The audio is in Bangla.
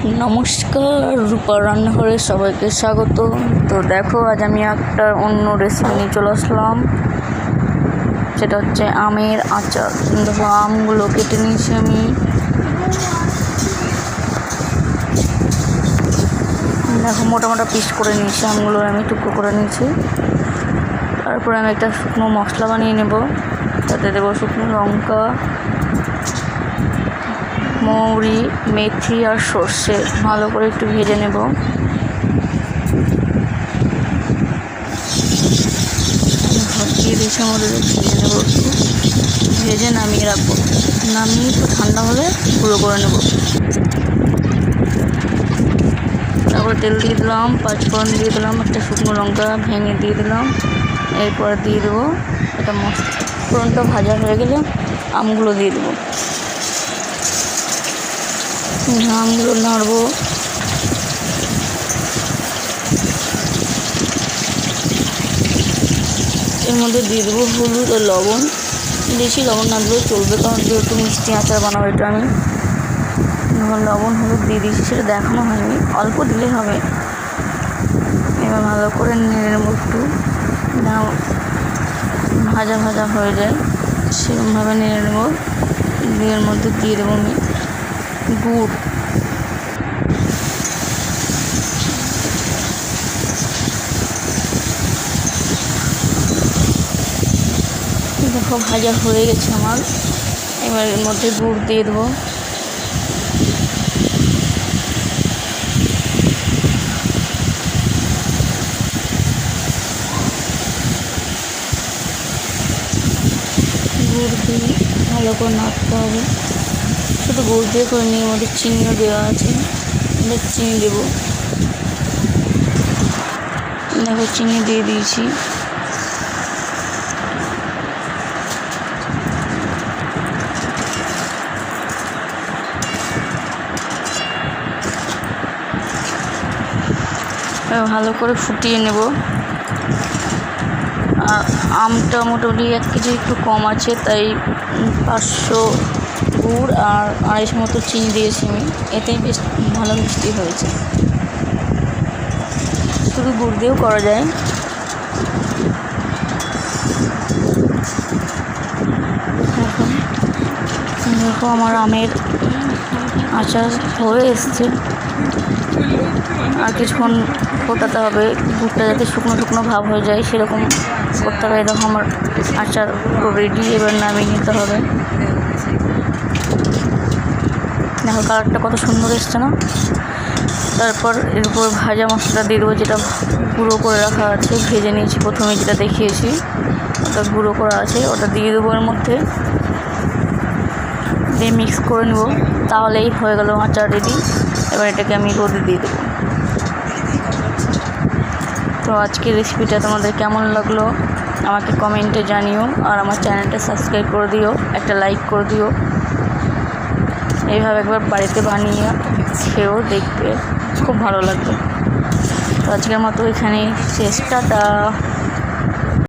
নমস্কার, রূপার রান্নাঘরে সবাইকে স্বাগত। তো দেখো, আজ আমি একটা অন্য রেসিপি নিয়ে চলে আসলাম। সেটা হচ্ছে আমের আচার। দেখো, আমগুলো কেটে নিয়েছি আমি। দেখো, মোটা মোটা পিস করে নিয়েছি আমগুলো, আমি টুকরো করে নিয়েছি। তারপরে আমি একটা শুকনো মশলা বানিয়ে নেব। তাতে দেবো শুকনো লঙ্কা, মৌরি, মেথি আর সর্ষে। ভালো করে একটু ভেজে নেব। দিয়ে দিয়েছি আমাদের ভেজে নেব, একটু ভেজে নামিয়ে রাখবো। নামিয়ে একটু ঠান্ডা হলে গুঁড়ো করে নেব। তারপরে তেল দিয়ে দিলাম, পাঁচফোড়ন দিয়ে দিলাম, একটা শুকনো লঙ্কা ভেঙে দিয়ে দিলাম। এরপর দিয়ে দেবো এটা ফোড়নটা ভাজা হয়ে গেলে আমগুলো দিয়ে দেবো। আমগুলো নাড়বো। এর মধ্যে দিয়ে দেবো হলুদ ও লবণ। বেশি লবণ না দিলেও চলবে, কারণ যেহেতু মিষ্টি আচার বানাবো এটা আমি। লবণ হলুদ দিয়ে দিয়েছি, সেটা দেখানো হয়নি, অল্প দিলেই হবে। এবার ভালো করে নেড়ে নেবো, একটু ভাজা ভাজা হয়ে যায় সেরকমভাবে নেড়ে নেবো। এর মধ্যে দিয়ে দেবো আমি গুড়। দেখো, ভাজা হয়ে গেছে আমার। এবার এর মধ্যে গুড় দিয়ে দেবো। গুড় দিয়ে ভালো করে নাড়তে হবে। শুধু গুড় দিয়ে করে নিয়ে, এর মধ্যে চিনিও দেওয়া আছে, এবার চিনি দেবো। দেখো, চিনি দিয়ে দিয়েছি। ভালো করে ফুটিয়ে নেব। আর আমটা মোটামুটি 1 কেজি একটু কম আছে, তাই 500 গুড় আর 250 মতো চিনি দিয়েছি আমি। এতেই বেশ ভালো মিষ্টি হয়েছে। শুধু গুড় দিয়েও করা যায়। দেখো, আমার আমের আচার হয়ে এসছে। আর কিছুক্ষণ ফোটাতে হবে, গুড়টা যাতে শুকনো শুকনো ভাব হয়ে যায় সেরকম করতে হবে। দেখো, আমার আচার পুরো রেডি। এবার নামিয়ে নিতে হবে। দেখো, কালারটা কত সুন্দর এসছে না? তারপর এর উপর ভাজা মশলাটা দিয়ে দেবো, যেটা গুঁড়ো করে রাখা আছে। ভেজে নিয়েছি প্রথমে, যেটা দেখিয়েছি, ওটা গুঁড়ো করা আছে, ওটা দিয়ে দেবো এর মধ্যে। দিয়ে মিক্স করে নেব, তাহলেই হয়ে গেল আচার রেডি। এবার এটাকে আমি রোদে দিয়ে দেবো। তো আজকের রেসিপিটা তোমাদের কেমন লাগলো আমাকে কমেন্টে জানিও। আর আমার চ্যানেলটা সাবস্ক্রাইব করে দিও, একটা লাইক করে দিও। এইভাবে একবার বাড়িতে বানিয়ে খেয়েও দেখবে, খুব ভালো লাগবে। তো আজকের মতো এখানেই শেষ। টাটা।